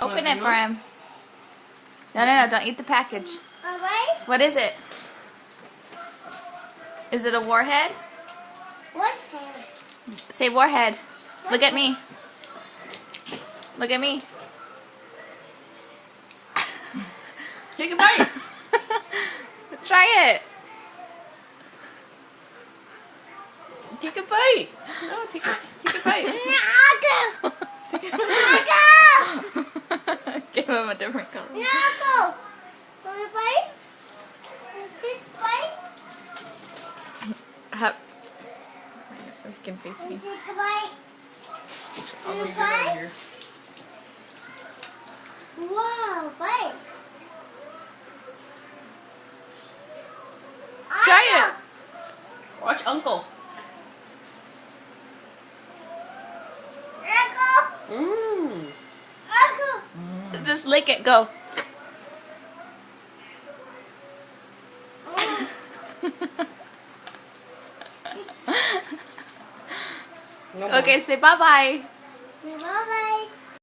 Open it for him. No, don't eat the package. Alright? What is it? Is it a warhead? What? Say warhead. Look at me. Look at me. Take a bite. Try it. Take a bite. No, take a bite. Give him a different color. Nago! Want to bite? This bite? So he can face me. Take a bite. I'll leave it over here. Wow, bite. Try it. Watch Uncle. Mmm. Just lick it. Go. No more. Okay, say bye-bye. Bye-bye.